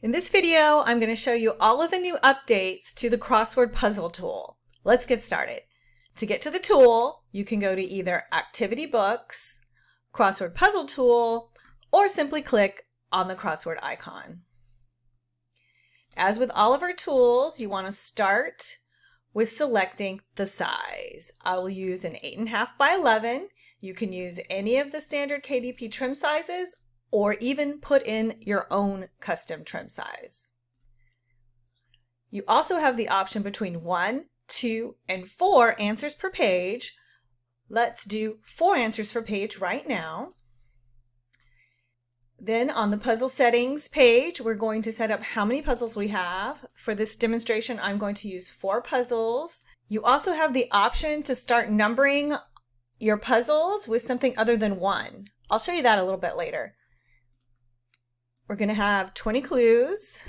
In this video, I'm going to show you all of the new updates to the Crossword Puzzle Tool. Let's get started. To get to the tool, you can go to either Activity Books, Crossword Puzzle Tool, or simply click on the crossword icon. As with all of our tools, you want to start with selecting the size. I will use an 8.5 by 11. You can use any of the standard KDP trim sizes or even put in your own custom trim size. You also have the option between 1, 2, and 4 answers per page. Let's do 4 answers per page right now. Then on the puzzle settings page, we're going to set up how many puzzles we have. For this demonstration, I'm going to use 4 puzzles. You also have the option to start numbering your puzzles with something other than 1. I'll show you that a little bit later. We're going to have 20 clues.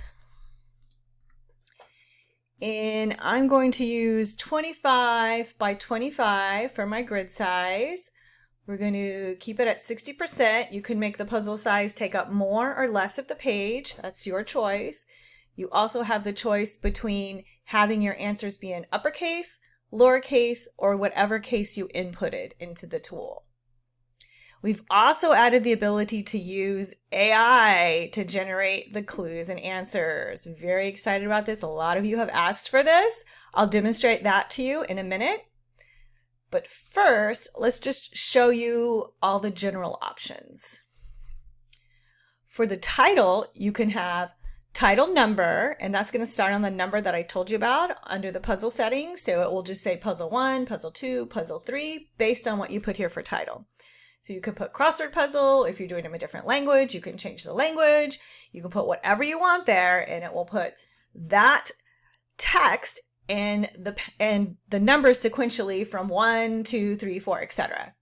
And I'm going to use 25 by 25 for my grid size. We're going to keep it at 60%. You can make the puzzle size take up more or less of the page. That's your choice. You also have the choice between having your answers be in uppercase, lowercase, or whatever case you inputted into the tool. We've also added the ability to use AI to generate the clues and answers. Very excited about this. A lot of you have asked for this. I'll demonstrate that to you in a minute. But first, let's just show you all the general options. For the title, you can have title number, and that's going to start on the number that I told you about under the puzzle settings. So it will just say puzzle 1, puzzle 2, puzzle 3, based on what you put here for title. So you can put crossword puzzle. If you're doing them in a different language, you can change the language. You can put whatever you want there, and it will put that text and the numbers sequentially from 1, 2, 3, 4, etc.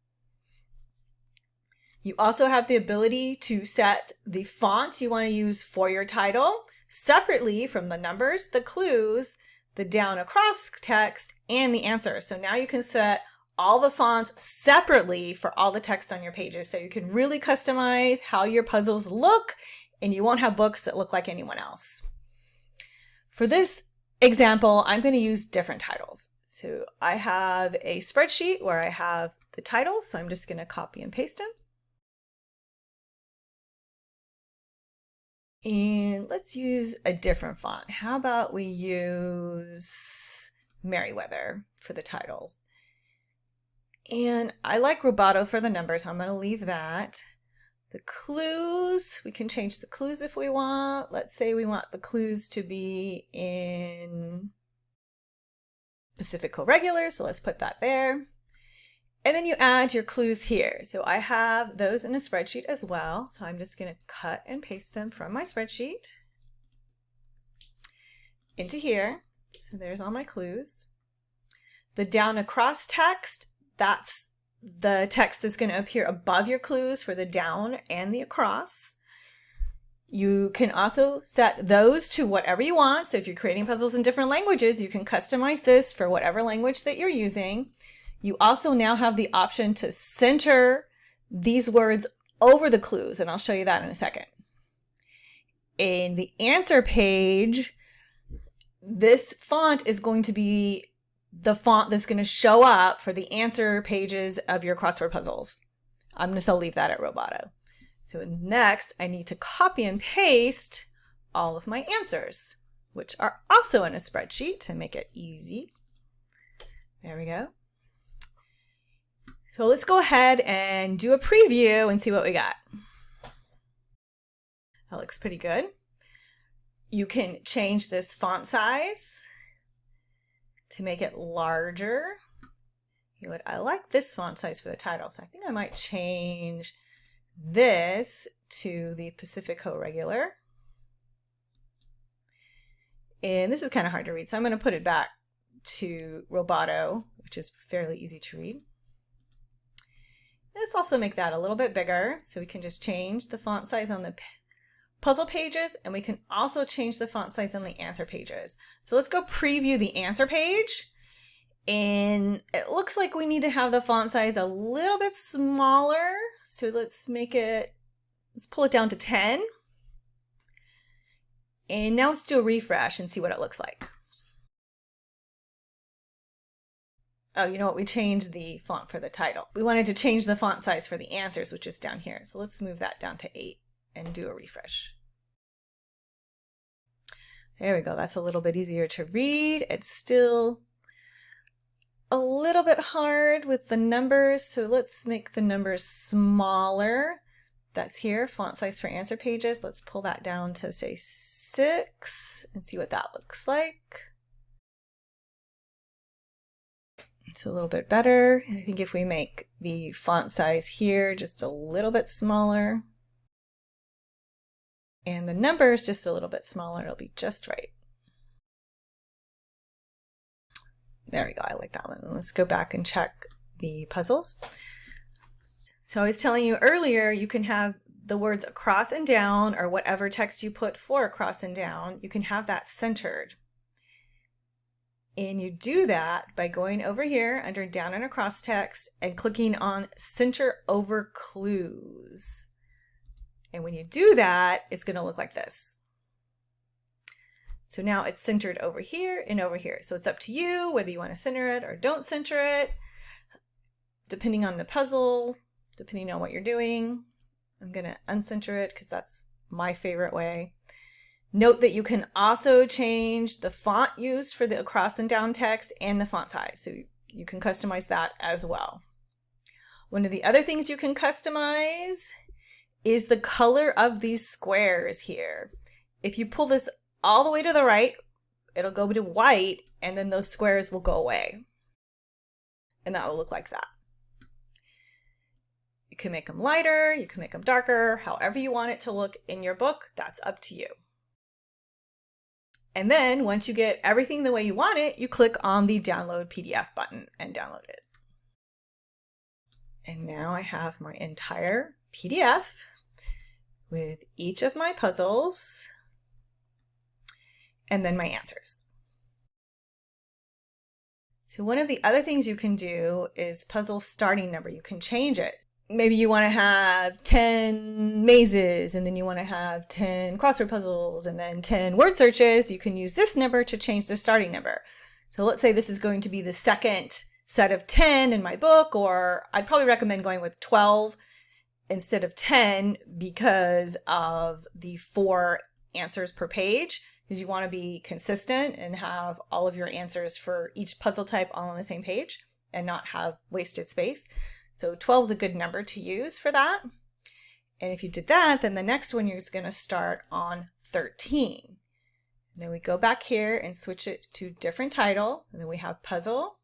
You also have the ability to set the font you want to use for your title separately from the numbers, the clues, the down across text, and the answer. So now you can set all the fonts separately for all the text on your pages, so you can really customize how your puzzles look, and you won't have books that look like anyone else. For this example, I'm going to use different titles. So I have a spreadsheet where I have the titles, so I'm just going to copy and paste them. And let's use a different font. How about we use Merriweather for the titles? And I like Roboto for the numbers, so I'm going to leave that. The clues, we can change the clues if we want. Let's say we want the clues to be in Pacific Co-Regular, so let's put that there. And then you add your clues here. So I have those in a spreadsheet as well, so I'm just going to cut and paste them from my spreadsheet into here. So there's all my clues. The down across text, that's the text that's going to appear above your clues for the down and the across. You can also set those to whatever you want. So if you're creating puzzles in different languages, you can customize this for whatever language that you're using. You also now have the option to center these words over the clues, and I'll show you that in a second. In the answer page, this font is going to be the font that's going to show up for the answer pages of your crossword puzzles. I'm just going to leave that at Roboto. So next, I need to copy and paste all of my answers, which are also in a spreadsheet to make it easy. There we go. So let's go ahead and do a preview and see what we got. That looks pretty good. You can change this font size to make it larger. I like this font size for the title, so I think I might change this to the Pacific Co-Regular. And this is kind of hard to read, so I'm going to put it back to Roboto, which is fairly easy to read. Let's also make that a little bit bigger, so we can just change the font size on the puzzle pages, and we can also change the font size on the answer pages. So let's go preview the answer page, and it looks like we need to have the font size a little bit smaller. So let's pull it down to 10. And now let's do a refresh and see what it looks like. Oh, you know what? We changed the font for the title. We wanted to change the font size for the answers, which is down here. So let's move that down to 8 and do a refresh. There we go. That's a little bit easier to read. It's still a little bit hard with the numbers. So let's make the numbers smaller. That's here, font size for answer pages. Let's pull that down to say 6 and see what that looks like. It's a little bit better. I think if we make the font size here just a little bit smaller, and the numbers just a little bit smaller, it'll be just right. There we go, I like that one. Let's go back and check the puzzles. So I was telling you earlier, you can have the words across and down, or whatever text you put for across and down, you can have that centered. And you do that by going over here under down and across text and clicking on center over clues. And when you do that, it's going to look like this. So now it's centered over here and over here. So it's up to you whether you want to center it or don't center it, depending on the puzzle, depending on what you're doing. I'm going to uncenter it because that's my favorite way. Note that you can also change the font used for the across and down text and the font size. So you can customize that as well. One of the other things you can customize is the color of these squares here. If you pull this all the way to the right, it'll go to white, and then those squares will go away. And that will look like that. You can make them lighter, you can make them darker, however you want it to look in your book, that's up to you. And then once you get everything the way you want it, you click on the download PDF button and download it. And now I have my entire PDF with each of my puzzles and then my answers. So one of the other things you can do is puzzle starting number. You can change it. Maybe you want to have 10 mazes, and then you want to have 10 crossword puzzles, and then 10 word searches. You can use this number to change the starting number. So let's say this is going to be the second set of 10 in my book, or I'd probably recommend going with 12 instead of 10 because of the 4 answers per page, because you want to be consistent and have all of your answers for each puzzle type all on the same page and not have wasted space. So 12 is a good number to use for that. And if you did that, then the next one you're going to start on 13. And then we go back here and switch it to different title. And then we have puzzle.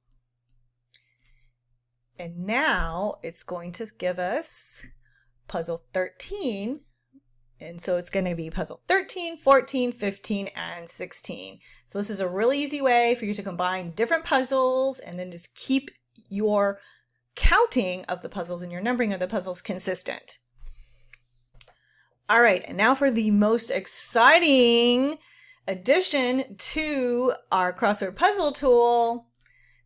And now it's going to give us puzzle 13. And so it's going to be puzzle 13, 14, 15, and 16. So this is a really easy way for you to combine different puzzles and then just keep your counting of the puzzles and your numbering of the puzzles consistent. All right, and now for the most exciting addition to our Crossword Puzzle Tool,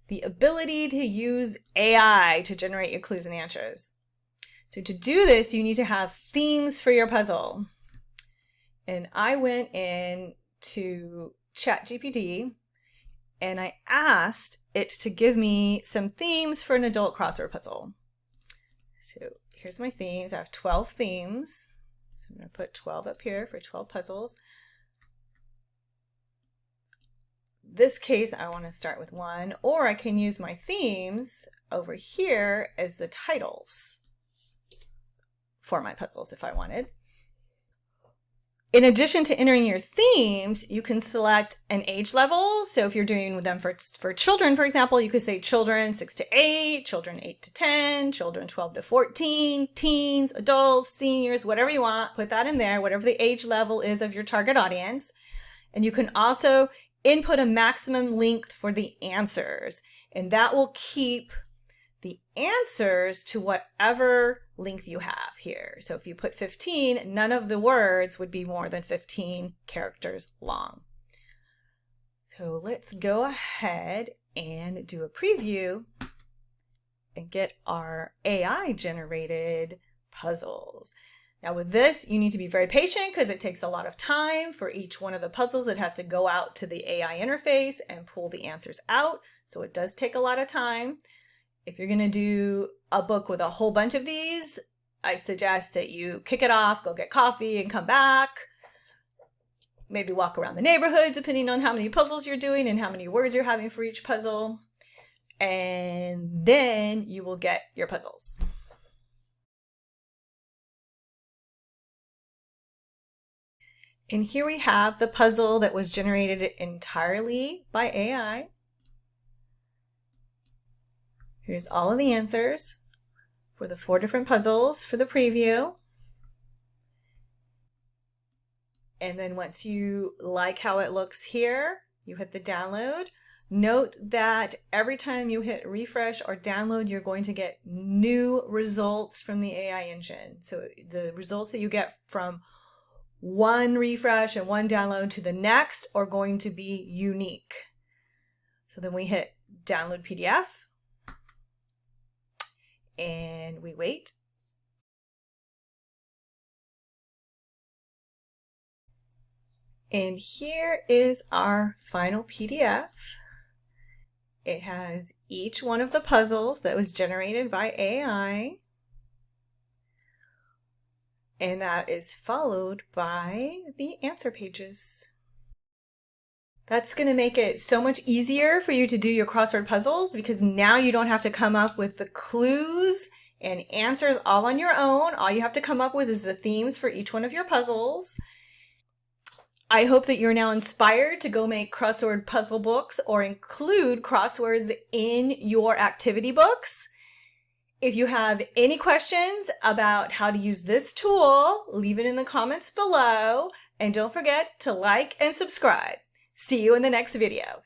the ability to use AI to generate your clues and answers. So to do this, you need to have themes for your puzzle. And I went in to ChatGPT and I asked it to give me some themes for an adult crossword puzzle. So here's my themes. I have 12 themes. So I'm going to put 12 up here for 12 puzzles. This case, I want to start with 1, or I can use my themes over here as the titles for my puzzles if I wanted. In addition to entering your themes, you can select an age level. So if you're doing them for children, for example, you could say children 6 to 8, children 8 to 10, children 12 to 14, teens, adults, seniors, whatever you want. Put that in there, whatever the age level is of your target audience. And you can also input a maximum length for the answers, and that will keep the answers to whatever length you have here. So if you put 15, none of the words would be more than 15 characters long. So let's go ahead and do a preview and get our AI generated puzzles. Now with this, you need to be very patient because it takes a lot of time for each one of the puzzles. It has to go out to the AI interface and pull the answers out. So it does take a lot of time. If you're going to do a book with a whole bunch of these, I suggest that you kick it off, go get coffee and come back. Maybe walk around the neighborhood depending on how many puzzles you're doing and how many words you're having for each puzzle. And then you will get your puzzles. And here we have the puzzle that was generated entirely by AI. Here's all of the answers for the 4 different puzzles for the preview. And then once you like how it looks here, you hit the download. Note that every time you hit refresh or download, you're going to get new results from the AI engine. So the results that you get from one refresh and one download to the next are going to be unique. So then we hit download PDF and we wait. And here is our final PDF. It has each one of the puzzles that was generated by AI. And that is followed by the answer pages. That's going to make it so much easier for you to do your crossword puzzles because now you don't have to come up with the clues and answers all on your own. All you have to come up with is the themes for each one of your puzzles. I hope that you're now inspired to go make crossword puzzle books or include crosswords in your activity books. If you have any questions about how to use this tool, leave it in the comments below. And don't forget to like and subscribe. See you in the next video.